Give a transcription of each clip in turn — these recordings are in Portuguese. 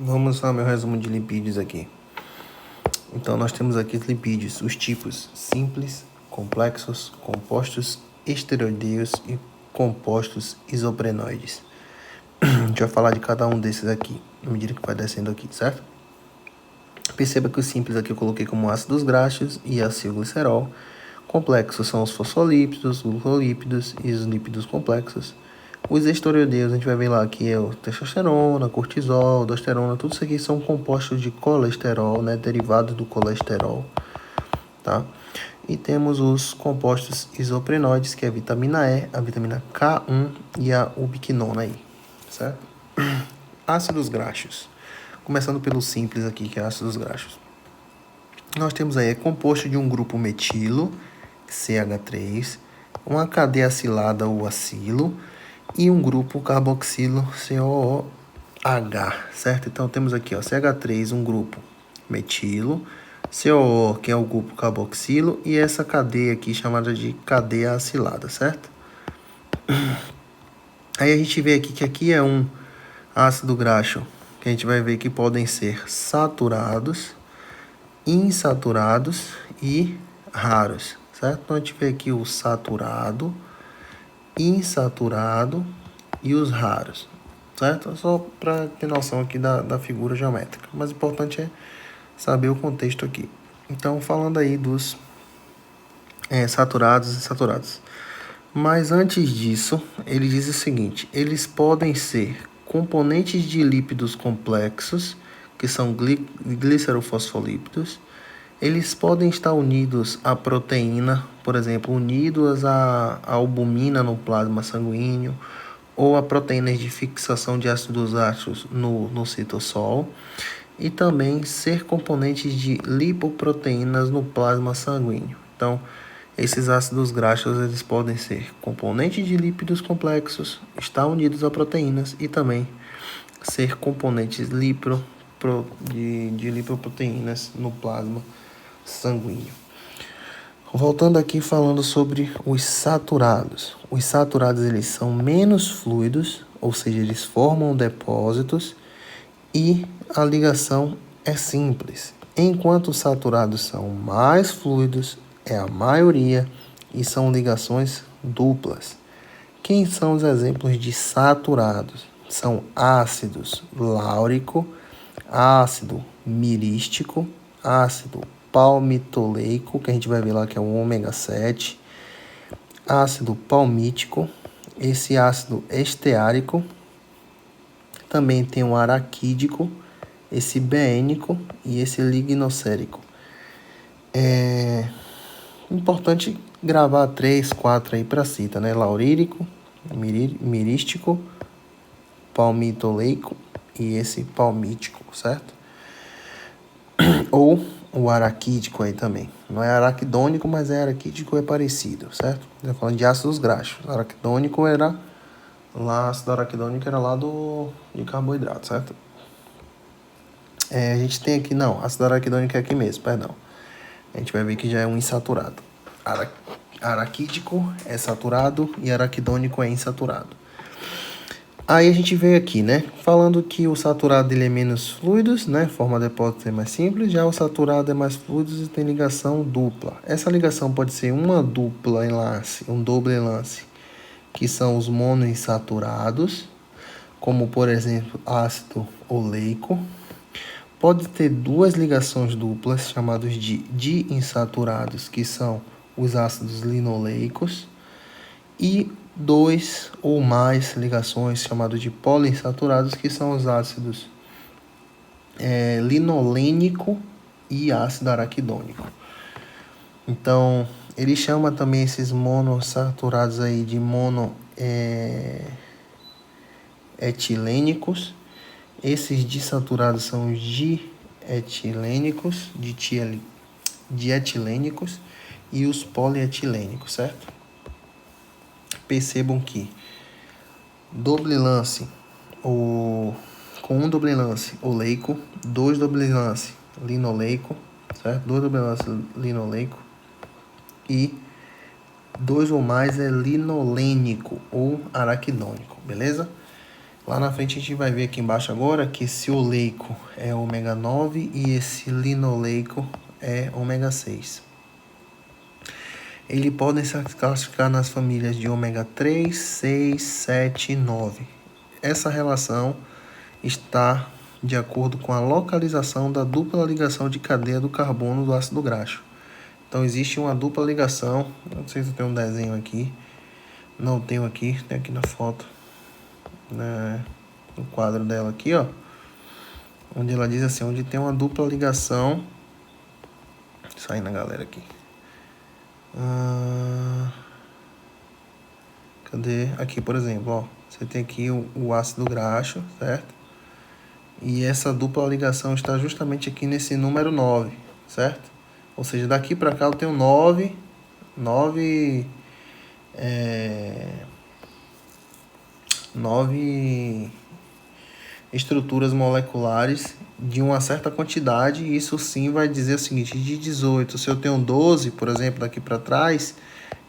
Vamos ao meu resumo de lipídios aqui. Então, nós temos aqui os lipídios, os tipos simples, complexos, compostos esteroideios e compostos isoprenoides. A gente vai falar de cada um desses aqui, à medida que vai descendo aqui, certo? Perceba que os simples aqui eu coloquei como ácidos graxos e acilglicerol. Complexos são os fosfolípidos, glucolípidos e os lípidos complexos. Os esteroideus, a gente vai ver lá que é o testosterona, cortisol, aldosterona, tudo isso aqui são compostos de colesterol, né, derivados do colesterol, tá? E temos os compostos isoprenoides, que é a vitamina E, a vitamina K1 e a ubiquinona aí, certo? Ácidos graxos. Começando pelo simples aqui, que é ácidos graxos. Nós temos aí, é composto de um grupo metilo, CH3, uma cadeia acilada ou acilo, e um grupo carboxilo, COOH, certo? Então, temos aqui, ó, CH3, um grupo metilo, COO, que é o grupo carboxilo, e essa cadeia aqui chamada de cadeia acilada, certo? Aí a gente vê aqui que aqui é um ácido graxo, que a gente vai ver que podem ser saturados, insaturados e raros, certo? Então, a gente vê aqui o saturado, insaturado e os raros, certo? Só para ter noção aqui da figura geométrica, mas o importante é saber o contexto aqui. Então, falando aí dos saturados e insaturados. Mas antes disso, ele diz o seguinte: eles podem ser componentes de lípidos complexos, que são glicerofosfolípidos. Eles podem estar unidos à proteína, por exemplo, unidos à albumina no plasma sanguíneo, ou a proteínas de fixação de ácidos graxos no citosol, e também ser componentes de lipoproteínas no plasma sanguíneo. Então, esses ácidos graxos eles podem ser componentes de lípidos complexos, estar unidos a proteínas e também ser componentes de lipoproteínas no plasma sanguíneo. Voltando aqui falando sobre os saturados. Os saturados eles são menos fluidos, ou seja, eles formam depósitos e a ligação é simples. Enquanto os saturados são mais fluidos, é a maioria, e são ligações duplas. Quem são os exemplos de saturados? São ácidos láurico, ácido mirístico, ácido palmitoleico, que a gente vai ver lá que é o ômega 7, ácido palmítico, esse ácido esteárico, também tem o araquídico, esse beênico e esse lignocérico. É importante gravar 3, 4 aí para cita, né? Laurírico, mirístico, palmitoleico e esse palmítico, certo? Ou o araquídico aí também. Não é araquidônico, mas é araquídico, é parecido, certo? Estou falando de ácidos graxos. Araquidônico era lá, ácido araquidônico era lá de carboidrato, certo? A gente tem aqui, não, ácido araquidônico é aqui mesmo, perdão. A gente vai ver que já é um insaturado. Araquídico é saturado e araquidônico é insaturado. Aí a gente vê aqui, né, falando que o saturado ele é menos fluidos, né, forma depósito é mais simples, já o saturado é mais fluidos e tem ligação dupla. Essa ligação pode ser uma dupla enlace, um doble enlace, que são os monoinsaturados, como por exemplo ácido oleico. Pode ter duas ligações duplas, chamados de diinsaturados, que são os ácidos linoleicos, e 2 ou mais ligações, chamados de poliinsaturados, que são os ácidos linolênico e ácido araquidônico. Então, ele chama também esses monossaturados aí de monoetilênicos. Esses disaturados são os dietilênicos e os polietilênicos, certo? Percebam que doble lance com um doble lance oleico, 2 doble lance linoleico, certo? 2 doble lance linoleico e 2 ou mais é linolênico ou araquidônico, beleza? Lá na frente a gente vai ver aqui embaixo agora que esse oleico é ômega 9 e esse linoleico é ômega 6. Ele pode se classificar nas famílias de ômega 3, 6, 7 e 9. Essa relação está de acordo com a localização da dupla ligação de cadeia do carbono do ácido graxo. Então existe uma dupla ligação, não sei se tem um desenho aqui, não tenho aqui, tem aqui na foto, né, no quadro dela aqui, ó, onde ela diz assim, onde tem uma dupla ligação, saindo a galera aqui, cadê? Aqui, por exemplo, ó, você tem aqui o ácido graxo, certo? E essa dupla ligação está justamente aqui nesse número 9, certo? Ou seja, daqui para cá eu tenho 9 estruturas moleculares de uma certa quantidade, e isso sim vai dizer o seguinte, de 18, se eu tenho 12, por exemplo, daqui para trás,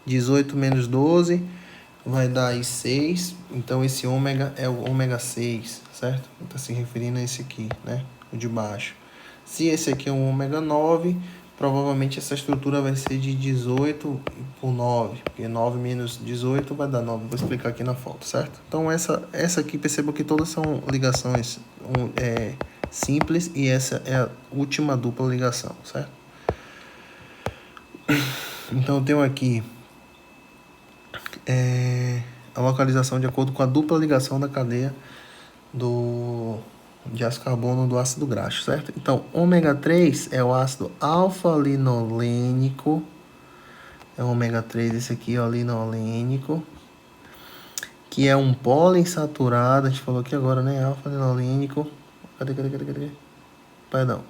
18 menos 12 vai dar aí 6, então esse ômega é o ômega 6, certo? Está se referindo a esse aqui, né? O de baixo. Se esse aqui é um ômega 9, provavelmente essa estrutura vai ser de 18 por 9, porque 9 menos 18 vai dar 9. Vou explicar aqui na foto, certo? Então essa aqui, perceba que todas são ligações simples, e essa é a última dupla ligação, certo? Então eu tenho aqui a localização de acordo com a dupla ligação da cadeia de ácido carbono do ácido graxo, certo? Então, ômega 3 é o ácido alfa-linolênico, é o ômega 3, esse aqui, ó, linolênico, que é um poliinsaturado, a gente falou aqui agora, né, alfa-linolênico, cadê? Perdão.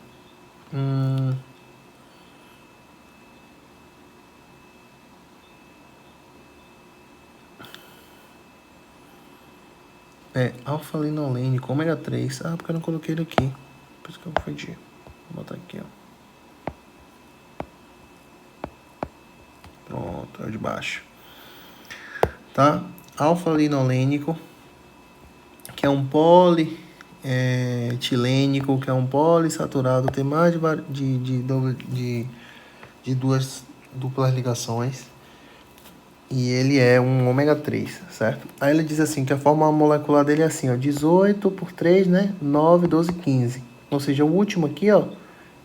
Alfa-linolênico, ômega 3. Ah, porque eu não coloquei ele aqui. Por isso que eu confundi. Vou botar aqui, ó. Pronto, é o de baixo. Tá? Alfa-linolênico, que é um polietilênico, que é um poliinsaturado, tem mais de duas duplas ligações. E ele é um ômega 3, certo? Aí ele diz assim que a fórmula molecular dele é assim, ó, 18 por 3, né? 9, 12, 15. Ou seja, o último aqui, ó,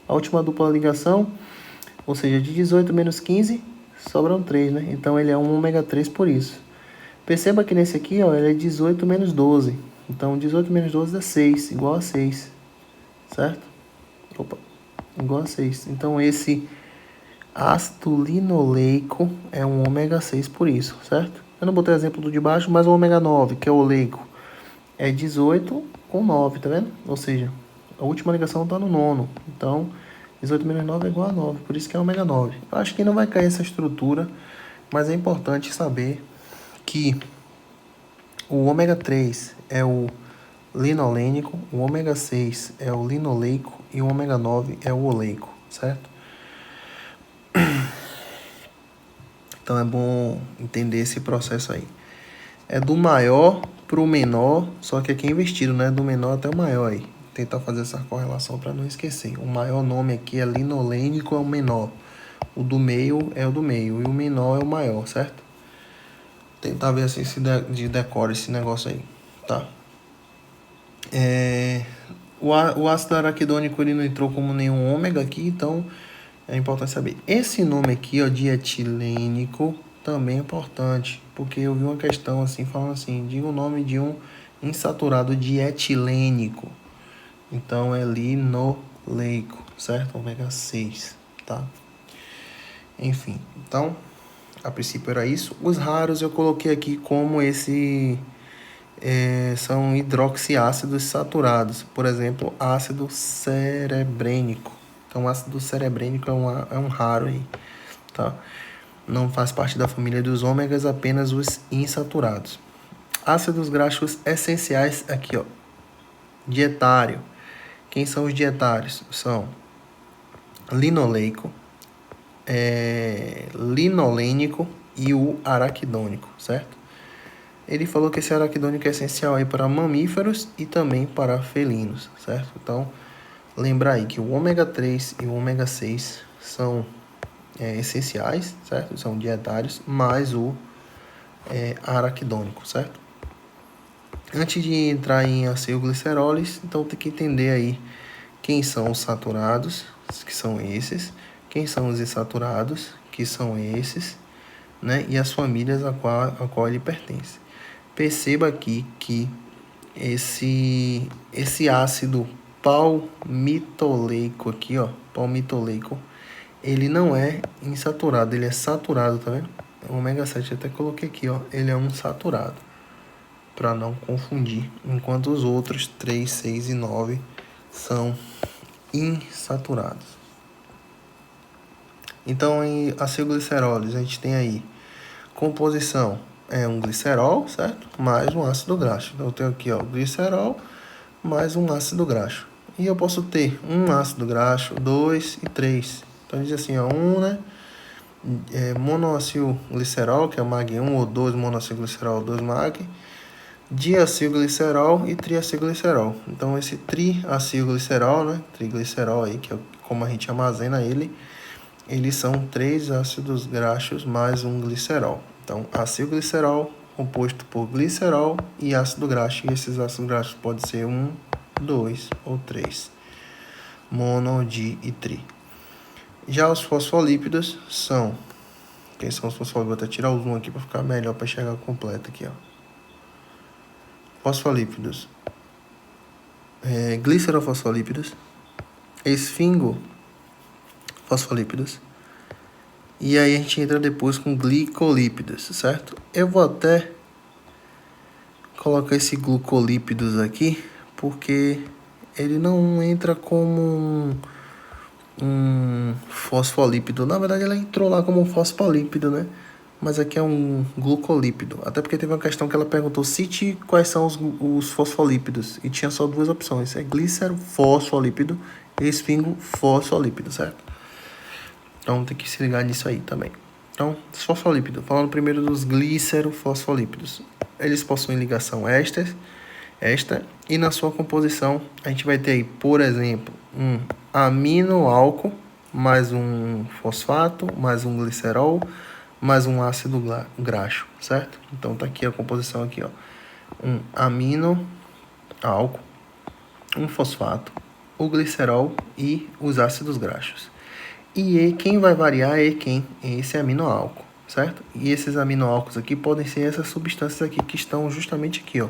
a última dupla ligação, ou seja, de 18 menos 15, sobram 3, né? Então ele é um ômega 3 por isso. Perceba que nesse aqui, ó, ele é 18 menos 12. Então 18 menos 12 dá 6, igual a 6, certo? Opa, igual a 6. Então esse ácido linoleico é um ômega 6 por isso, certo? Eu não botei exemplo do de baixo, mas o ômega 9, que é o oleico, é 18 com 9, tá vendo? Ou seja, a última ligação está no nono. Então, 18 menos 9 é igual a 9, por isso que é ômega 9. Eu acho que não vai cair essa estrutura, mas é importante saber que o ômega 3 é o linolênico, o ômega 6 é o linoleico e o ômega 9 é o oleico, certo? Então é bom entender esse processo aí. É do maior para o menor, só que aqui é invertido, né? Do menor até o maior aí. Tentar fazer essa correlação para não esquecer. O maior nome aqui é linolênico, é o menor. O do meio é o do meio e o menor é o maior, certo? Tentar ver assim se de decora esse negócio aí, tá? O ácido araquidônico ele não entrou como nenhum ômega aqui, então é importante saber. Esse nome aqui, ó, de etilênico, também é importante, porque eu vi uma questão assim, falando assim, diga o nome de um insaturado de etilênico. Então é linoleico, certo? Ômega 6, tá? Enfim, então, a princípio era isso. Os raros eu coloquei aqui como são hidroxiácidos saturados. Por exemplo, ácido cerebrênico. Então, ácido cerebrênico é um raro aí, tá? Não faz parte da família dos ômegas, apenas os insaturados. Ácidos graxos essenciais aqui, ó. Dietário. Quem são os dietários? São linoleico, linolênico e o araquidônico, certo? Ele falou que esse araquidônico é essencial aí para mamíferos e também para felinos, certo? Então, lembrar aí que o ômega 3 e o ômega 6 são essenciais, certo? São dietários, mais o araquidônico, certo? Antes de entrar em acetilglicerólis, então tem que entender aí quem são os saturados, que são esses, quem são os insaturados, que são esses, né? E as famílias a qual ele pertence. Perceba aqui que esse ácido palmitoleico aqui, ó, palmitoleico, ele não é insaturado, ele é saturado, tá vendo? O ômega 7 eu até coloquei aqui, ó, ele é um saturado, para não confundir, enquanto os outros 3, 6 e 9 são insaturados. Então, em acetilglicerólis, a gente tem aí composição é um glicerol, certo? Mais um ácido graxo. Então, eu tenho aqui, ó, glicerol mais um ácido graxo. E eu posso ter um ácido graxo, 2 e 3. Então, diz assim, ó, né? Monoacilglicerol, que é mag 1 ou 2 monoacilglicerol, 2 mag, diacilglicerol e triacilglicerol. Então, esse triacilglicerol, né? Triglicerol aí, que é como a gente armazena ele, eles são 3 ácidos graxos mais um glicerol. Então, acilglicerol composto por glicerol e ácido graxo. E esses ácidos graxos podem ser 1, 2 ou 3. Mono, di e tri. Já os fosfolípidos são... Quem são os fosfolípidos? Vou até tirar o zoom aqui para ficar melhor para enxergar completo aqui, ó. Fosfolípidos. Glicerofosfolípidos. Esfingofosfolípidos. E aí a gente entra depois com glicolípidos, certo? Eu vou até colocar esse glucolípidos aqui, porque ele não entra como um fosfolípido. Na verdade, ela entrou lá como um fosfolípido, né? Mas aqui é um glucolípido. Até porque teve uma questão que ela perguntou: cite quais são os fosfolípidos. E tinha só duas opções: é glicerofosfolípido e esfingofosfolípido, certo? Então tem que se ligar nisso aí também. Então, os fosfolípidos. Falando primeiro dos glicerofosfolípidos. Eles possuem ligação esta, e na sua composição a gente vai ter aí, por exemplo, um aminoálcool, mais um fosfato, mais um glicerol, mais um ácido graxo, certo? Então tá aqui a composição aqui, ó. Um aminoálcool, um fosfato, o glicerol e os ácidos graxos. E quem vai variar é quem? Esse aminoálcool, certo? E esses aminoálcools aqui podem ser essas substâncias aqui que estão justamente aqui, ó.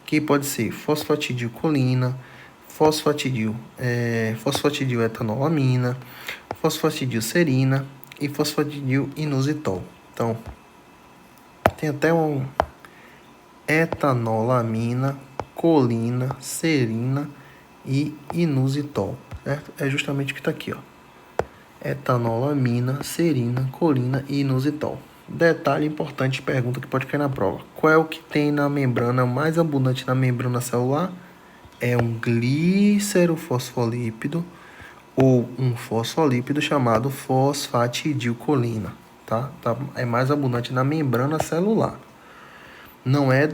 Que pode ser fosfatidilcolina, fosfatidil-etanolamina, fosfatidilserina e fosfatidil-inositol. Então, tem até um etanolamina, colina, serina e inositol, certo? É justamente o que está aqui, ó. Etanolamina, serina, colina e inositol. Detalhe importante, pergunta que pode cair na prova. Qual é o que tem na membrana, mais abundante na membrana celular? É um glicerofosfolípido ou um fosfolípido chamado fosfatidilcolina, tá? É mais abundante na membrana celular. Não é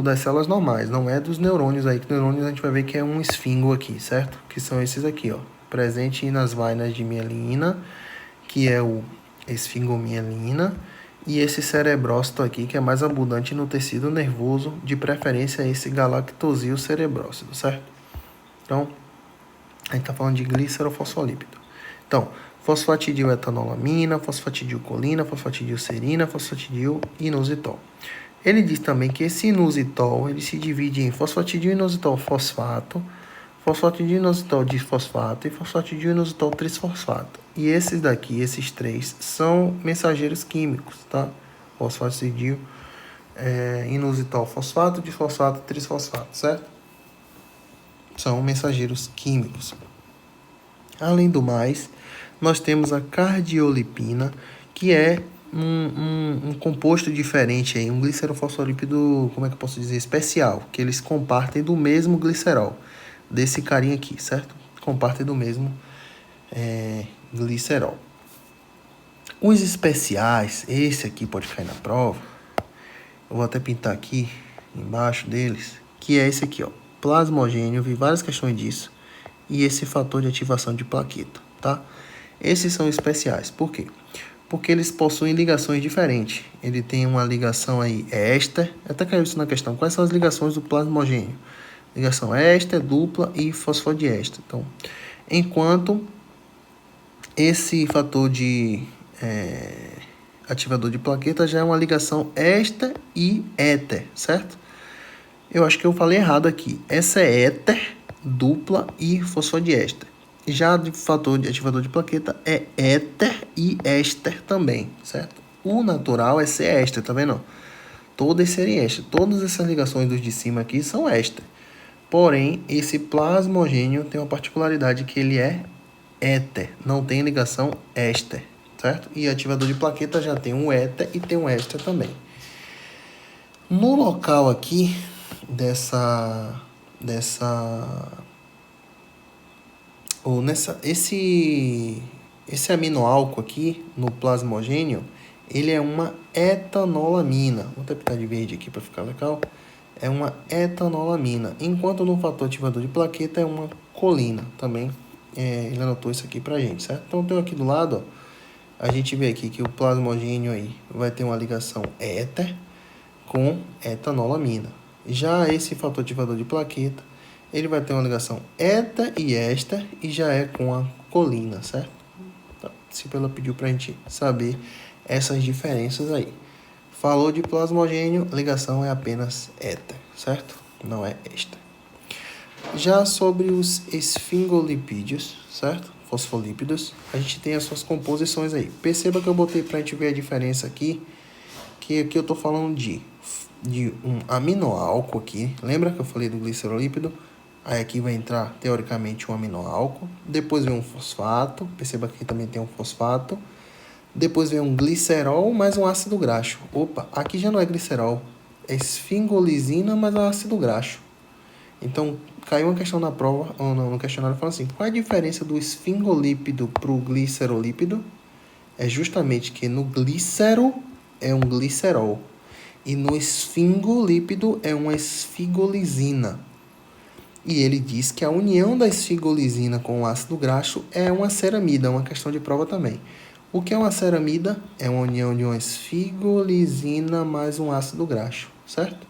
das células normais, não é dos neurônios aí, que neurônios a gente vai ver que é um esfingo aqui, certo? Que são esses aqui, ó. Presente nas vainas de mielina, que é o esfingomielina, e esse cerebrócito aqui, que é mais abundante no tecido nervoso, de preferência esse galactosil cerebrócito, certo? Então, a gente está falando de glicerofosfolípido. Então, fosfatidil-etanolamina, fosfatidilcolina, fosfatidilserina, fosfatidil-inositol. Ele diz também que esse inositol ele se divide em fosfatidil-inositol fosfato, fosfatidil-inositol disfosfato e fosfatidil-inositol trisfosfato. E esses daqui, esses três, são mensageiros químicos, tá? Fosfatidil, inositol fosfato, disfosfato, trisfosfato, certo? São mensageiros químicos. Além do mais, nós temos a cardiolipina, que é um composto diferente, aí, um glicerofosfolípido, como é que eu posso dizer, especial, que eles compartem do mesmo glicerol, desse carinha aqui, certo? Compartem do mesmo glicerol. Os especiais, esse aqui pode cair na prova, eu vou até pintar aqui embaixo deles, que é esse aqui, ó, plasmogênio, vi várias questões disso, e esse fator de ativação de plaqueta, tá? Esses são especiais, por quê? Porque eles possuem ligações diferentes. Ele tem uma ligação aí éster, até caiu isso na questão, quais são as ligações do plasmogênio? Ligação éster, dupla e fosfodiéster. Então, enquanto esse fator de ativador de plaqueta já é uma ligação éster e éter, certo? Eu acho que eu falei errado aqui. Essa é éter, dupla e fosfodiéster. Já o fator de ativador de plaqueta é éter e éster também, certo? O natural é ser éster, tá vendo? Todas serem éster. Todas essas ligações dos de cima aqui são éster. Porém, esse plasmogênio tem uma particularidade que ele é éter, não tem ligação éster, certo? E ativador de plaqueta já tem um éter e tem um éster também. No local aqui esse aminoálcool aqui no plasmogênio, ele é uma etanolamina. Vou até pintar de verde aqui para ficar legal. É uma etanolamina, enquanto no fator ativador de plaqueta é uma colina também. Ele anotou isso aqui pra gente, certo? Então, eu aqui do lado, ó, a gente vê aqui que o plasmogênio aí vai ter uma ligação éter com etanolamina. Já esse fator ativador de plaqueta, ele vai ter uma ligação éter e éster e já é com a colina, certo? Então, se ela pediu pra gente saber essas diferenças aí. Falou de plasmogênio, ligação é apenas éter, certo? Não é éster. Já sobre os esfingolipídios, certo? Fosfolípidos, a gente tem as suas composições aí. Perceba que eu botei para a gente ver a diferença aqui, que aqui eu estou falando de um aminoálcool aqui. Lembra que eu falei do glicerolípido? Aí aqui vai entrar, teoricamente, um aminoálcool. Depois vem um fosfato. Perceba que aqui também tem um fosfato. Depois vem um glicerol mais um ácido graxo. Opa, aqui já não é glicerol. É esfingolisina mais um ácido graxo. Então, caiu uma questão na prova, ou no questionário, falando assim, qual é a diferença do esfingolípido para o glicerolípido? É justamente que no glícero é um glicerol. E no esfingolípido é uma esfigolisina. E ele diz que a união da esfigolisina com o ácido graxo é uma ceramida, uma questão de prova também. O que é uma ceramida? É uma união de uma esfigolisina mais um ácido graxo, certo?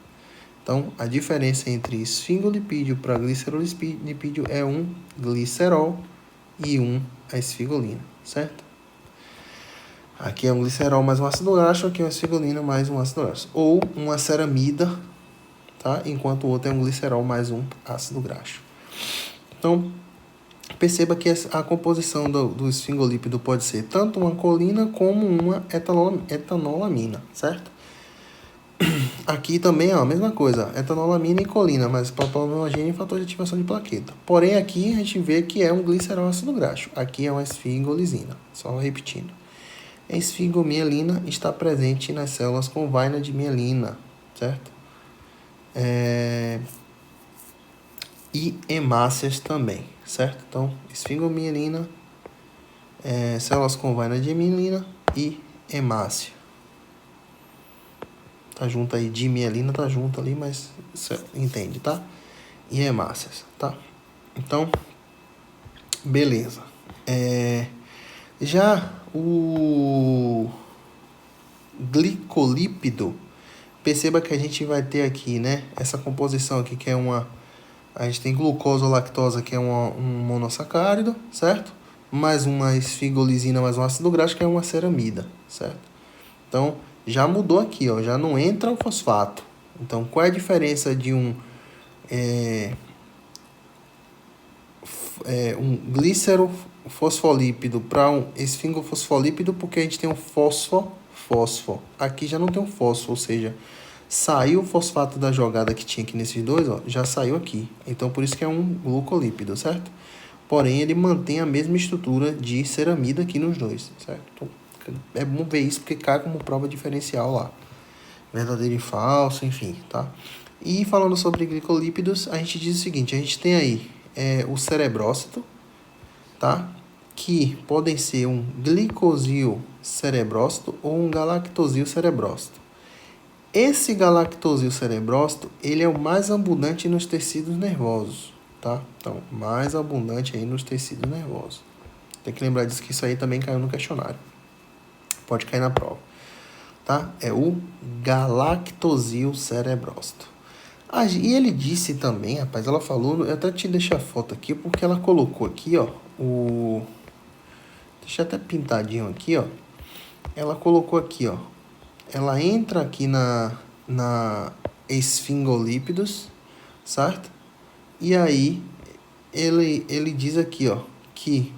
Então, a diferença entre esfingolipídio para glicerolipídio é um glicerol e a esfigolina, certo? Aqui é um glicerol mais um ácido graxo, aqui é uma esfigolina mais um ácido graxo. Ou uma ceramida, tá? Enquanto o outro é um glicerol mais um ácido graxo. Então, perceba que a composição do esfingolípido pode ser tanto uma colina como uma etanolamina, certo? Aqui também é a mesma coisa, etanolamina e colina, mas plasmogênio e fator de ativação de plaqueta. Porém, aqui a gente vê que é um glicerol ácido graxo. Aqui é uma esfingolisina, só repetindo. A esfingomielina está presente nas células com vaina de mielina, certo? E hemácias também, certo? Então, esfingomielina, células com vaina de mielina e hemácia. Tá junto aí, de mielina tá junto ali, mas você entende, tá? E hemácias, tá? Então, beleza. Já o glicolípido, perceba que a gente vai ter aqui, né? Essa composição aqui que é a gente tem glucose ou lactose, que é um monossacárido, certo? Mais uma esfigolisina, mais um ácido graxo, que é uma ceramida, certo? Então, já mudou aqui, ó, já não entra o fosfato. Então, qual é a diferença de um glicerofosfolípido para um esfingofosfolípido? Porque a gente tem um fósforo. Aqui já não tem um fósforo, ou seja, saiu o fosfato da jogada que tinha aqui nesses dois, ó, já saiu aqui. Então, por isso que é um glucolípido, certo? Porém, ele mantém a mesma estrutura de ceramida aqui nos dois, certo? Então, é bom ver isso porque cai como prova diferencial lá. Verdadeiro e falso, enfim, tá? E falando sobre glicolípidos, a gente diz o seguinte, a gente tem aí o cerebrócito, tá? Que podem ser um glicosil cerebrócito ou um galactosil cerebrócito. Esse galactosil cerebrócito, ele é o mais abundante nos tecidos nervosos, tá? Então, mais abundante aí nos tecidos nervosos. Tem que lembrar disso, que isso aí também caiu no questionário. Pode cair na prova, tá? É o galactosil cerebrócito. E ele disse também, rapaz, ela falou, eu até te deixei a foto aqui, porque ela colocou aqui, ó, deixa até pintadinho aqui, ó. Ela colocou aqui, ó, ela entra aqui na esfingolípidos, certo? E aí, ele diz aqui, ó, que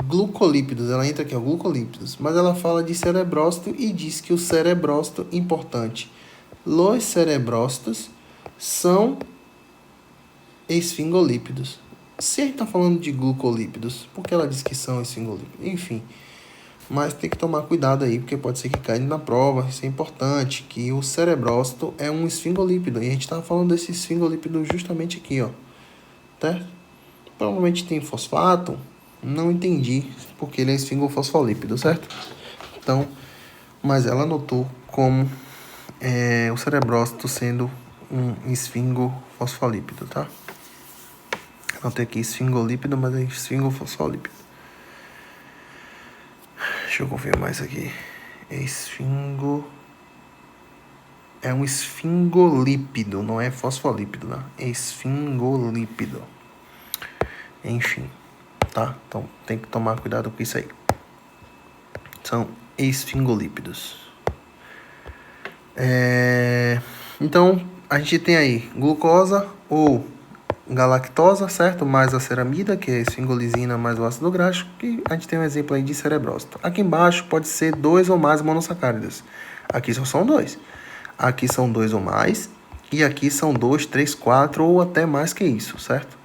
glucolípidos, ela entra aqui, ó, glucolípidos, mas ela fala de cerebrócito e diz que o cerebrócito, importante, os cerebrócitos são esfingolípidos. Se a gente está falando de glucolípidos, por que ela diz que são esfingolípidos? Enfim, mas tem que tomar cuidado aí, porque pode ser que caia na prova. Isso é importante, que o cerebrócito é um esfingolípido. E a gente estava falando desse esfingolípido justamente aqui, ó. Certo? Provavelmente tem fosfato. Não entendi porque ele é esfingofosfolípido, certo? Então, mas ela anotou como o cerebrócito sendo um esfingofosfolípido, tá? Anotei aqui esfingolípido, mas é esfingofosfolípido. Deixa eu confirmar isso aqui. É um esfingolípido, não é fosfolípido, né? É esfingolípido. Enfim, tá? Então tem que tomar cuidado com isso aí. São esfingolípidos. Então, a gente tem aí glucosa ou galactosa, certo? Mais a ceramida, que é a esfingolisina mais o ácido graxo, que a gente tem um exemplo aí de cerebrócito. Aqui embaixo pode ser 2 ou mais monossacáridos. Aqui só são 2. Aqui são 2 ou mais. E aqui são 2, 3, 4 ou até mais que isso, certo?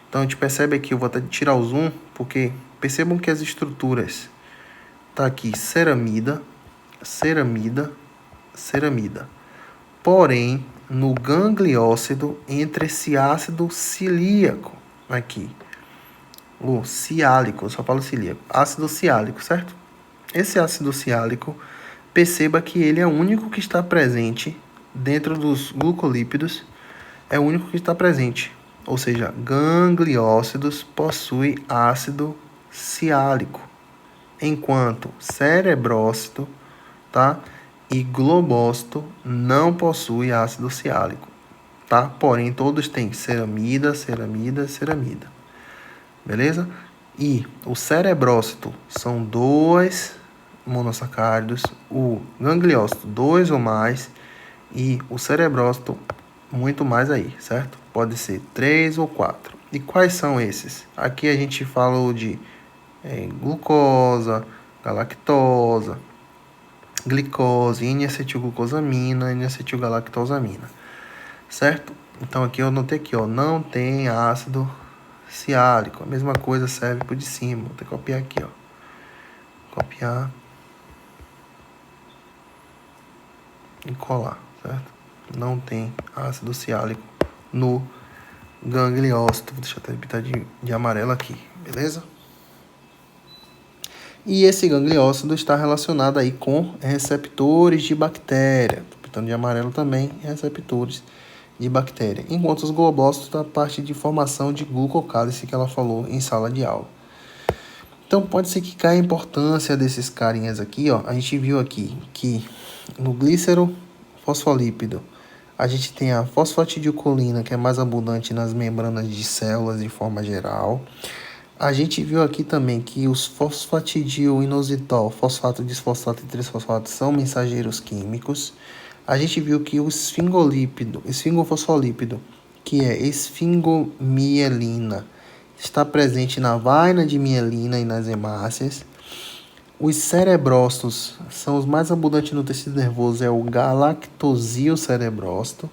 Então a gente percebe aqui, eu vou até tirar o zoom, porque percebam que as estruturas tá aqui ceramida, ceramida, ceramida. Porém, no gangliócido entra esse ácido cilíaco aqui. O ciálico, eu só falo cilíaco. Ácido ciálico, certo? Esse ácido ciálico, perceba que ele é o único que está presente dentro dos glucolípidos. É o único que está presente. Ou seja, gangliócidos possuem ácido ciálico. Enquanto cerebrócito, tá? E globócito não possui ácido ciálico, tá? Porém, todos têm ceramida, ceramida, ceramida. Beleza? E o cerebrócito são 2 monossacáridos, o gangliócito 2 ou mais e o cerebrócito muito mais aí, certo? Pode ser 3 ou 4. E quais são esses? Aqui a gente falou de glucosa, galactosa, glicose, N-acetilglucosamina, N-acetilgalactosamina, certo? Então aqui eu notei aqui, ó, não tem ácido ciálico. A mesma coisa serve pro de cima. Vou ter que copiar aqui, ó. Copiar e colar, certo? Não tem ácido ciálico no gangliócito. Vou deixar até pintar de amarelo aqui, beleza? E esse gangliócito está relacionado aí com receptores de bactéria. Estou pintando de amarelo também, receptores de bactéria. Enquanto os globócitos da parte de formação de glucocálice que ela falou em sala de aula. Então pode ser que caia a importância desses carinhas aqui, ó. A gente viu aqui que no glícero fosfolípido a gente tem a fosfatidilcolina, que é mais abundante nas membranas de células de forma geral. A gente viu aqui também que os fosfatidil-inositol, fosfato, disfosfato e trisfosfato são mensageiros químicos. A gente viu que o esfingofosfolípido, que é esfingomielina, está presente na vaina de mielina e nas hemácias. Os cerebrócitos são os mais abundantes no tecido nervoso, é o galactosil cerebrócito,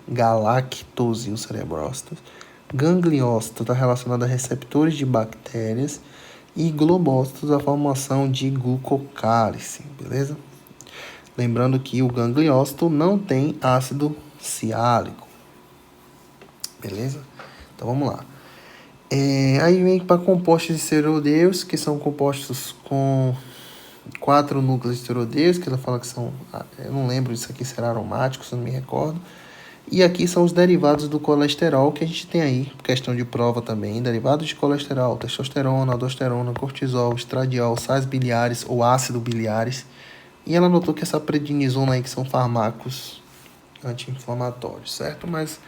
gangliócito está relacionado a receptores de bactérias e globócitos a formação de glucocálice, beleza? Lembrando que o gangliócito não tem ácido ciálico, beleza? Então vamos lá. Aí vem para compostos de serodeus, que são compostos com 4 núcleos esteroideios, que ela fala que são... Eu não lembro isso aqui, será aromático, se eu não me recordo. E aqui são os derivados do colesterol que a gente tem aí, questão de prova também. Derivados de colesterol, testosterona, aldosterona, cortisol, estradiol, sais biliares ou ácido biliares. E ela notou que essa prednisona aí, que são fármacos anti-inflamatórios, certo? Mas,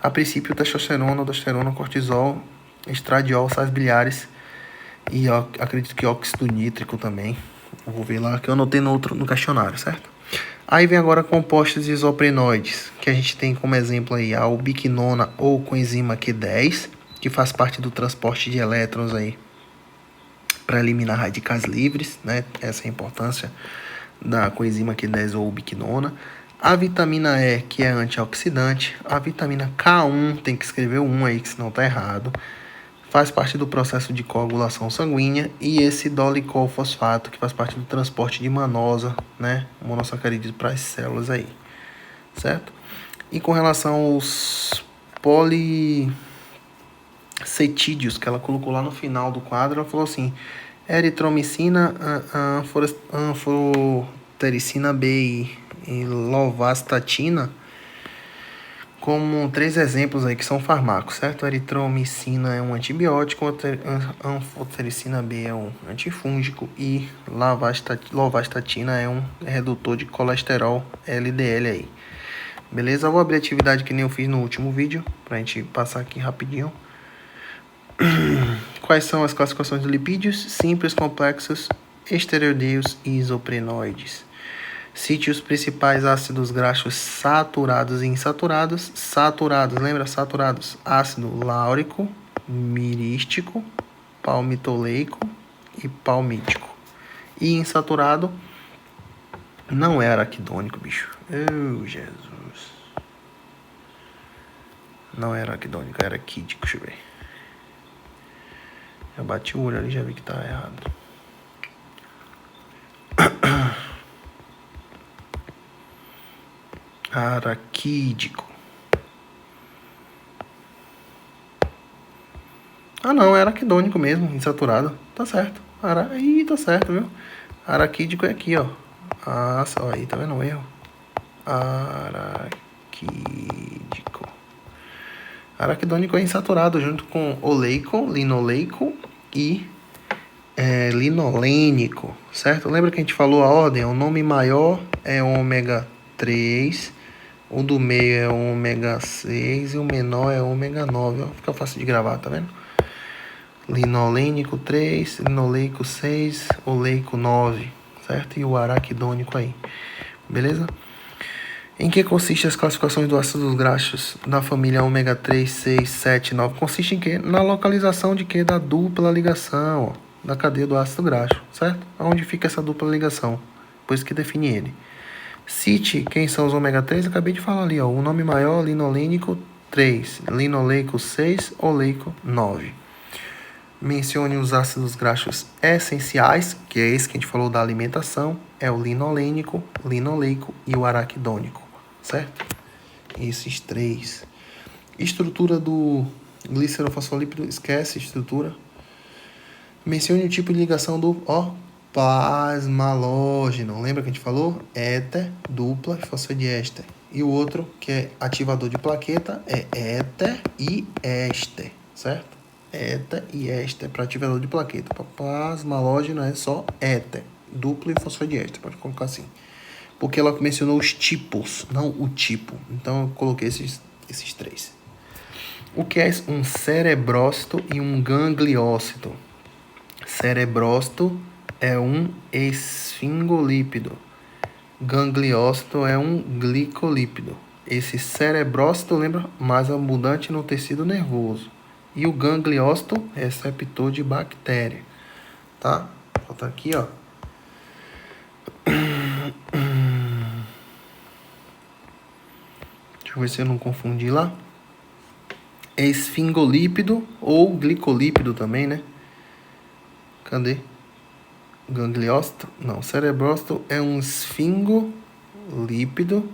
a princípio, testosterona, aldosterona, cortisol, estradiol, sais biliares e eu acredito que óxido nítrico também. Eu vou ver lá que eu anotei no questionário, certo? Aí vem agora compostos isoprenoides, que a gente tem como exemplo aí a ubiquinona ou coenzima Q10, que faz parte do transporte de elétrons aí para eliminar radicais livres, né? Essa é a importância da coenzima Q10 ou ubiquinona. A vitamina E, que é antioxidante. A vitamina K1, tem que escrever o 1 aí, que senão tá errado. Faz parte do processo de coagulação sanguínea. E esse dolicol-fosfato, que faz parte do transporte de manosa, né? Monossacarídeos para as células aí, certo? E com relação aos policetídeos, que ela colocou lá no final do quadro, ela falou assim: eritromicina, anfotericina B e lovastatina, como 3 exemplos aí que são fármacos, certo? A eritromicina é um antibiótico, a anfotericina B é um antifúngico e lovastatina é um redutor de colesterol LDL aí. Beleza? Eu vou abrir a atividade que nem eu fiz no último vídeo, pra gente passar aqui rapidinho. Quais são as classificações de lipídios? Simples, complexos, esteroideios e isoprenoides. Cite os principais ácidos graxos saturados e insaturados. Saturados, lembra? Saturados. Ácido láurico, mirístico, palmitoleico e palmítico. E insaturado não é araquidônico, bicho. Oh, Jesus. Não era araquidônico, era quídico, deixa eu ver. Eu bati o olho ali e já vi que tá errado. Araquídico. Ah, não, é araquidônico mesmo, insaturado. Tá certo. Ih, tá certo, viu? Araquídico é aqui, ó. Ah, só aí, tá vendo o erro? Araquídico. Araquidônico é insaturado junto com oleico, linoleico e linolênico, certo? Lembra que a gente falou a ordem? O nome maior é ômega 3, o do meio é ômega 6 e o menor é ômega 9. Ó, fica fácil de gravar, tá vendo? Linolênico 3, linoleico 6, oleico 9, certo? E o araquidônico aí, beleza? Em que consiste as classificações dos ácidos graxos da família ômega 3, 6, 7, 9? Consiste em quê? Na localização de quê? Da dupla ligação, ó, da cadeia do ácido graxo, certo? Onde fica essa dupla ligação? Por isso que define ele. Cite quem são os ômega 3, acabei de falar ali, ó. O nome maior, linolênico 3, linoleico 6, oleico 9. Mencione os ácidos graxos essenciais, que é esse que a gente falou da alimentação, é o linolênico, linoleico e o araquidônico, certo? Esses 3. Estrutura do glicerofosfolípido, esquece estrutura. Mencione o tipo de ligação do plasmalógeno. Lembra que a gente falou? Éter, dupla e fosfodiéster. E o outro, que é ativador de plaqueta, é éter e éster, certo? Éter e éster para ativador de plaqueta. Para plasmalógeno é só éter, duplo e fosfodiéster, pode colocar assim. Porque ela mencionou os tipos, não o tipo. Então eu coloquei esses 3. O que é um cerebrócito e um gangliócito? Cerebrócito é um esfingolípido. Gangliócito é um glicolípido. Esse cerebrócito, lembra? Mais abundante no tecido nervoso. E o gangliócito, receptor de bactéria. Tá? Falta aqui, ó. Deixa eu ver se eu não confundi lá. Esfingolípido ou glicolípido também, né? Cadê? Gangliócito? Não, cerebrócito é um esfingolípido.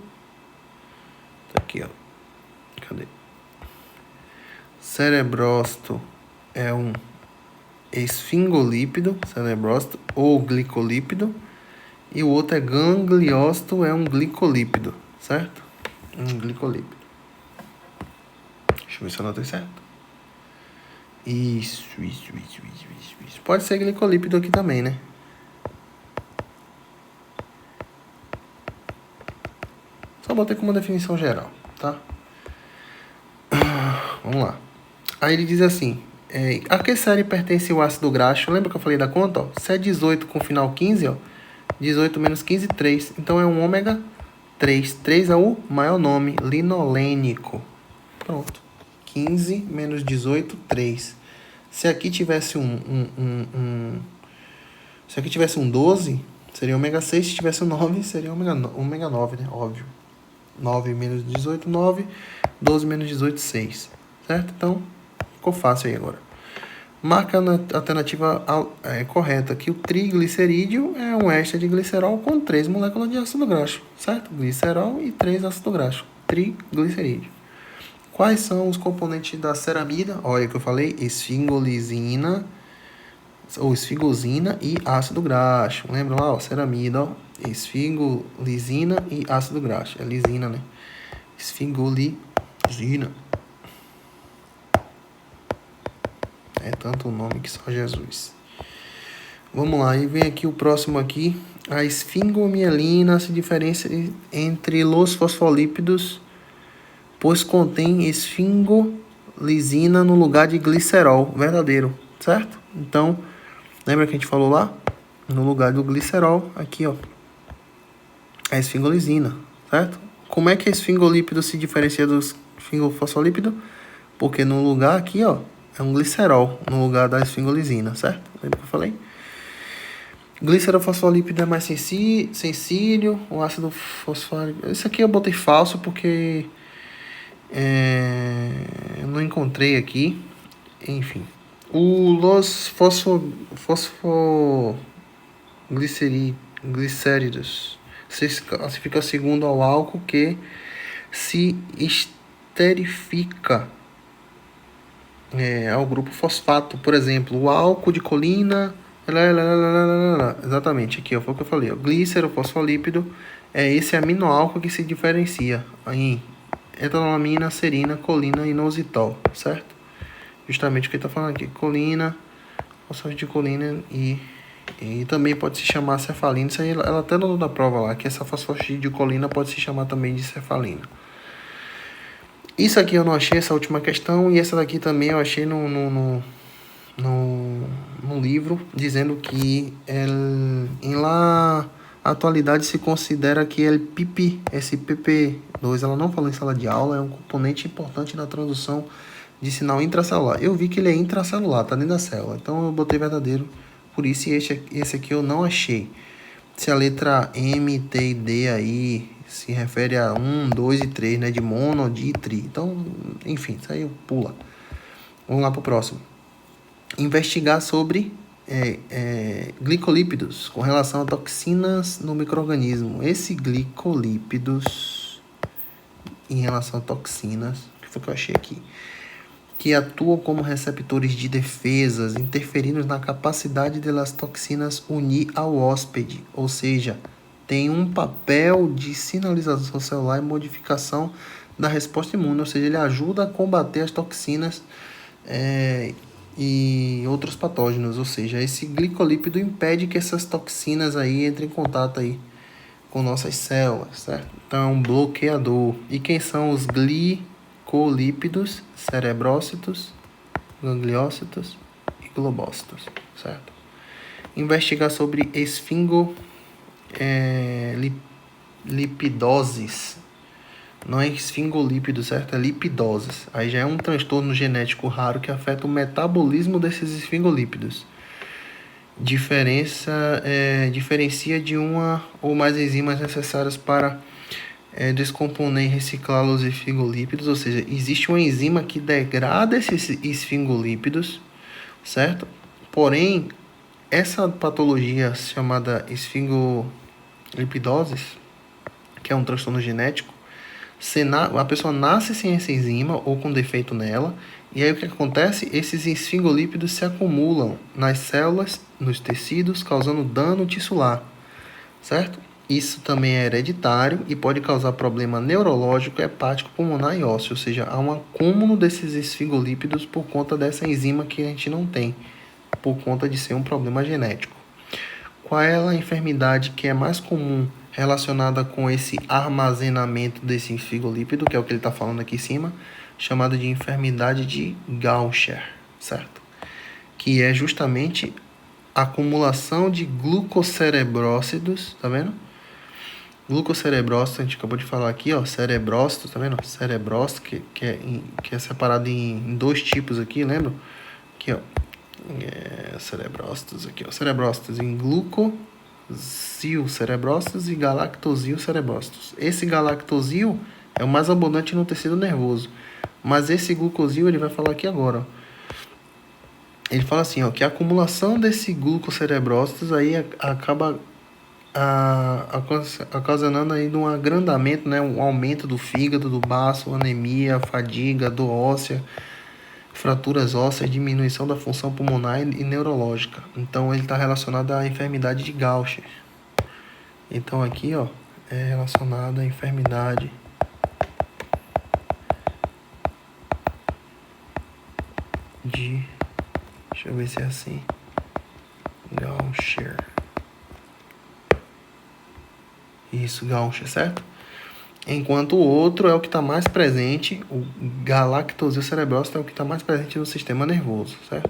Tá aqui, ó. Cadê? Cerebrócito é um esfingolípido, cerebrócito ou glicolípido. E o outro é gangliócito, é um glicolípido, certo? Um glicolípido. Deixa eu ver se eu anotei certo. Isso. Pode ser glicolípido aqui também, né? Só botei como definição geral, tá? Vamos lá. Aí ele diz assim, a que série pertence o ácido graxo? Lembra que eu falei da conta? Ó? Se é 18 com final 15, ó, 18 menos 15, 3. Então é um ômega 3. 3 é o maior nome, linolênico. Pronto. 15 menos 18, 3. Se aqui tivesse se aqui tivesse um 12, seria ômega 6. Se tivesse um 9, seria ômega 9, né? Óbvio. 9 menos 18, 9. 12 menos 18, 6. Certo? Então, ficou fácil aí agora. Marca a alternativa correta, que o triglicerídeo é um éster de glicerol com 3 moléculas de ácido graxo, certo? Glicerol e 3 ácido graxo, triglicerídeo. Quais são os componentes da ceramida? Olha que eu falei, esfingolizina, ou esfingosina e ácido graxo. Lembra lá, ó, ceramida, ó, esfingolizina e ácido graxo. É lisina, né? Esfingolizina. É tanto o nome que só Jesus. Vamos lá, e vem aqui o próximo aqui. A esfingomielina se diferencia entre os fosfolípidos, pois contém esfingolizina no lugar de glicerol, verdadeiro, certo? Então, lembra que a gente falou lá? No lugar do glicerol, aqui, ó, a esfingolizina, certo? Como é que a esfingolípido se diferencia do esfingofosfolípido? Porque no lugar aqui, ó, é um glicerol no lugar da esfingolizina, certo? Lembra que eu falei? Glicerofosfolípido é mais sensível, o ácido fosfórico... Isso aqui eu botei falso porque eu não encontrei aqui. Enfim. Os fosfoglicéridos se classifica segundo ao álcool que se esterifica ao grupo fosfato. Por exemplo, o álcool de colina... Exatamente, aqui ó, foi o que eu falei. Glicerofosfolípido é esse aminoálcool que se diferencia em etanolamina, serina, colina e inositol, certo? Justamente o que ele está falando aqui, colina, fosfato de colina e também pode se chamar cefalina. Isso aí ela até não dá prova lá, que essa fosfatidilcolina pode se chamar também de cefalina. Isso aqui eu não achei, essa última questão, e essa daqui também eu achei no livro, dizendo que em lá atualidade se considera que esse PP2, ela não falou em sala de aula, é um componente importante na tradução de sinal intracelular. Eu vi que ele é intracelular, tá dentro da célula, então eu botei verdadeiro, por isso esse aqui eu não achei. Se a letra M, T e D aí se refere a 1, 2 e 3, né, de mono, di e tri, então, enfim, isso aí pula. Vamos lá pro próximo. Investigar sobre glicolípidos com relação a toxinas no micro-organismo. Esse glicolípidos em relação a toxinas, que foi o que eu achei aqui, que atuam como receptores de defesas, interferindo na capacidade das toxinas unir ao hóspede, ou seja, tem um papel de sinalização celular e modificação da resposta imune, ou seja, ele ajuda a combater as toxinas e outros patógenos, ou seja, esse glicolípido impede que essas toxinas aí entrem em contato aí com nossas células, certo? Então é um bloqueador. E quem são os glicolípidos? Cerebrócitos, gangliócitos e globócitos, certo? Investigar sobre lipidoses. Não é esfingolípido, certo? É lipidoses. Aí já é um transtorno genético raro que afeta o metabolismo desses esfingolípidos. Diferencia de uma ou mais enzimas necessárias para descomponer e reciclar os esfingolípidos. Ou seja, existe uma enzima que degrada esses esfingolípidos, certo? Porém, essa patologia chamada esfingolipidoses, que é um transtorno genético, a pessoa nasce sem essa enzima ou com defeito nela, e aí o que acontece? Esses esfingolípidos se acumulam nas células, nos tecidos, causando dano tissular. certo? Isso também é hereditário e pode causar problema neurológico, hepático, pulmonar e ósseo, ou seja, há um acúmulo desses esfingolípidos por conta dessa enzima que a gente não tem, por conta de ser um problema genético. Qual é a enfermidade que é mais comum relacionada com esse armazenamento desse esfingolípido, que é o que ele está falando aqui em cima, chamada de enfermidade de Gaucher, certo? Que é justamente a acumulação de glucocerebrócidos, tá vendo? Glucocerebrócito, a gente acabou de falar aqui, ó, cerebrócito, tá vendo? Cerebrócito, que é separado em dois tipos aqui, lembra? Aqui, ó, cerebrócitos aqui, ó, cerebrócitos em glucosil cerebrócitos e galactosil cerebrócitos. Esse galactosil é o mais abundante no tecido nervoso, mas esse glucosil ele vai falar aqui agora, ó. Ele fala assim, ó, que a acumulação desse glucocerebrócitos aí acaba ocasionando aí um agrandamento, né, um aumento do fígado, do baço, anemia, fadiga, dor óssea, fraturas ósseas, diminuição da função pulmonar e neurológica. Então ele está relacionado à enfermidade de Gaucher. Então aqui, ó, é relacionado à enfermidade de, deixa eu ver se é assim, Gaucher. Isso, Gaucher, certo? Enquanto o outro é o que está mais presente, o galactosil cerebrócito é o que está mais presente no sistema nervoso, certo?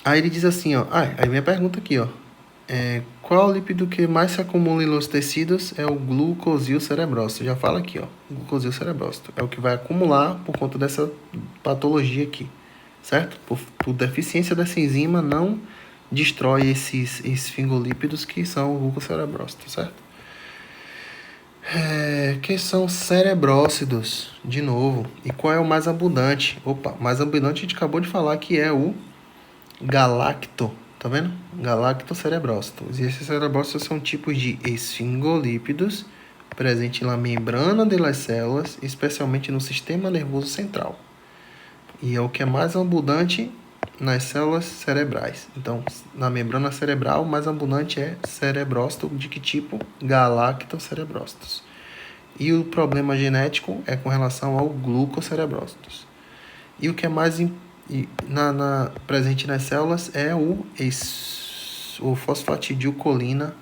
Aí ele diz assim, ó, aí minha pergunta aqui, ó, qual o lípido que mais se acumula nos tecidos? É o glucosil cerebrócito. Já fala aqui, ó, glucosil cerebrócito. É o que vai acumular por conta dessa patologia aqui, certo? Por deficiência dessa enzima, não destrói esses esfingolípidos que são o glucocerebrócito, certo? Que são cerebrócidos, de novo. E qual é o mais abundante? Opa, mais abundante a gente acabou de falar que é o galacto, tá vendo? Galactocerebrócito. E esses cerebrócitos são tipos de esfingolípidos presentes na membrana das células, especialmente no sistema nervoso central. E é o que é mais abundante nas células cerebrais. Então, na membrana cerebral, o mais abundante é cerebrócito. De que tipo? Galactocerebrócitos. E o problema genético é com relação ao glucocerebrócitos. E o que é mais presente nas células é o fosfatidilcolina,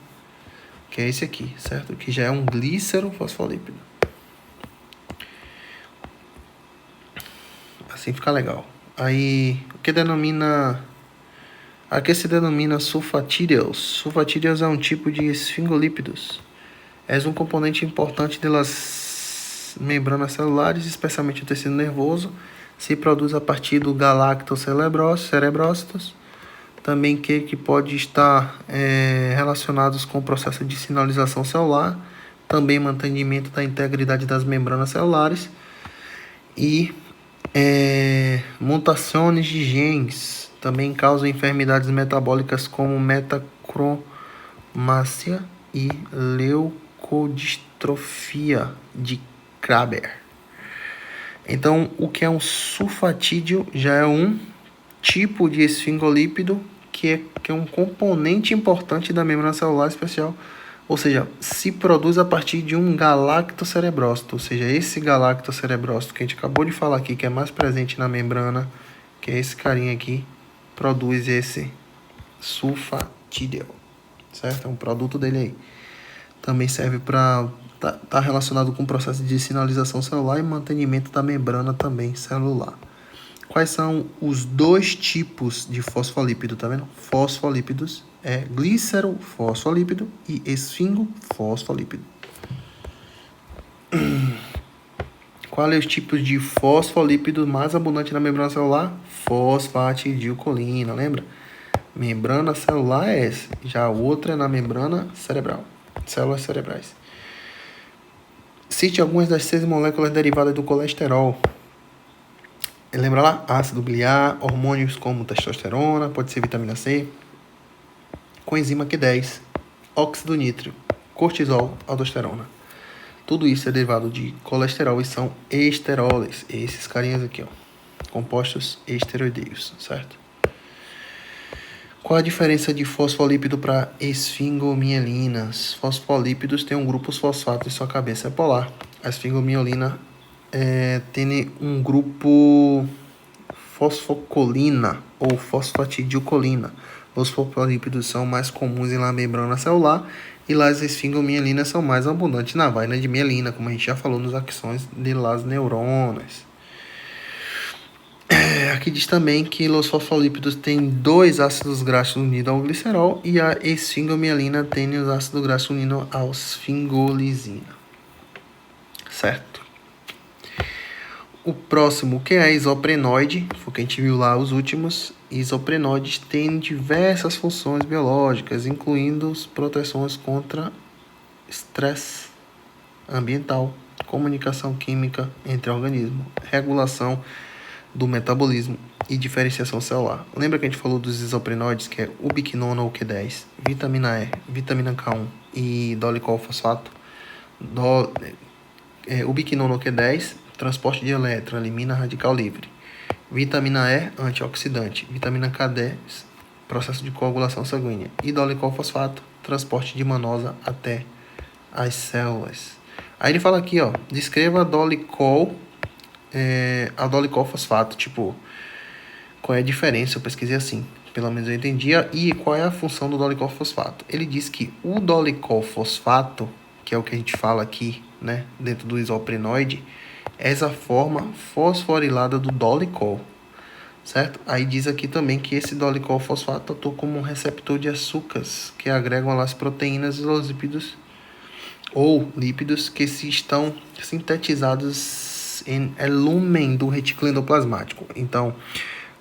que é esse aqui, certo? Que já é um glicerofosfolípido. Assim fica legal. Aí, o que denomina... Aqui se denomina sulfatídeos. Sulfatídeos é um tipo de esfingolípidos. É um componente importante das membranas celulares, especialmente o tecido nervoso. Se produz a partir do galactocerebrócitos, também que pode estar relacionados com o processo de sinalização celular, também mantenimento da integridade das membranas celulares e mutações de genes também causam enfermidades metabólicas como metacromácia e leucodistrofia de Krabbe. Então, o que é um sulfatídeo já é um tipo de esfingolípido que é um componente importante da membrana celular especial, ou seja, se produz a partir de um galactocerebrócito, ou seja, esse galactocerebrócito que a gente acabou de falar aqui, que é mais presente na membrana, que é esse carinha aqui, produz esse sulfatídeo, certo? É um produto dele aí. Também serve para tá relacionado com o processo de sinalização celular e mantenimento da membrana também celular. Quais são os dois tipos de fosfolípido, tá vendo? Fosfolípidos é glicerofosfolípido e esfingofosfolípido. Qual é os tipos de fosfolípido mais abundante na membrana celular? Fosfatidilcolina, lembra? Membrana celular é essa, já a outra é na membrana cerebral, células cerebrais. Cite algumas das 6 moléculas derivadas do colesterol. Lembra lá? Ácido biliar, hormônios como testosterona, pode ser vitamina C, coenzima Q10, óxido nítrico, cortisol, aldosterona. Tudo isso é derivado de colesterol e são esteroles. Esses carinhas aqui, ó, compostos esteroideios, certo? Qual a diferença de fosfolípido para esfingomielinas? Fosfolípidos têm um grupo fosfato em sua cabeça polar. A esfingomielina tem um grupo fosfocolina ou fosfatidilcolina. Os fosfolípidos são mais comuns na membrana celular e as esfingomielinas são mais abundantes na vaina de mielina, como a gente já falou nos axões de las neuronas. Aqui diz também que os fosfolípidos têm 2 ácidos graxos unidos ao glicerol e a esfingomielina tem os ácidos graxos unidos à esfingolisina. Certo? O próximo, que é a isoprenoide, foi o que a gente viu lá os últimos. Isoprenoides têm diversas funções biológicas, incluindo proteções contra estresse ambiental, comunicação química entre organismos, regulação do metabolismo e diferenciação celular. Lembra que a gente falou dos isoprenoides, que é ubiquinona ou Q10, vitamina E, vitamina K1 e dolicol fosfato. Ubiquinona ou Q10, transporte de elétron, elimina radical livre. Vitamina E, antioxidante. Vitamina K10, processo de coagulação sanguínea. E dolicol fosfato, transporte de manosa até as células. Aí ele fala aqui, ó, descreva a dolicol fosfato, tipo, qual é a diferença? Eu pesquisei assim, pelo menos eu entendia. E qual é a função do dolicol fosfato? Ele diz que o dolicol fosfato, que é o que a gente fala aqui, né, dentro do isoprenoide, é essa forma fosforilada do dolicol, certo? Aí diz aqui também que esse dolicol fosfato atua como um receptor de açúcares que agregam às proteínas e os lípidos ou lípidos que se estão sintetizados em lumen do retículo endoplasmático. Então,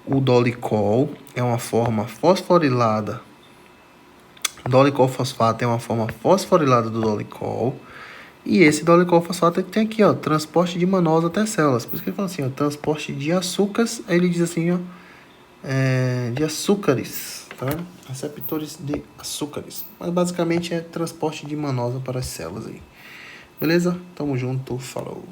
o dolicol é uma forma fosforilada. Dolicol fosfato é uma forma fosforilada do dolicol. E esse dolicol fosfato tem aqui, ó, transporte de manosa até células. Por isso que ele fala assim, ó, transporte de açúcares. Aí ele diz assim, ó, de açúcares, tá? Receptores de açúcares. Mas basicamente é transporte de manosa para as células aí. Beleza? Tamo junto, falou.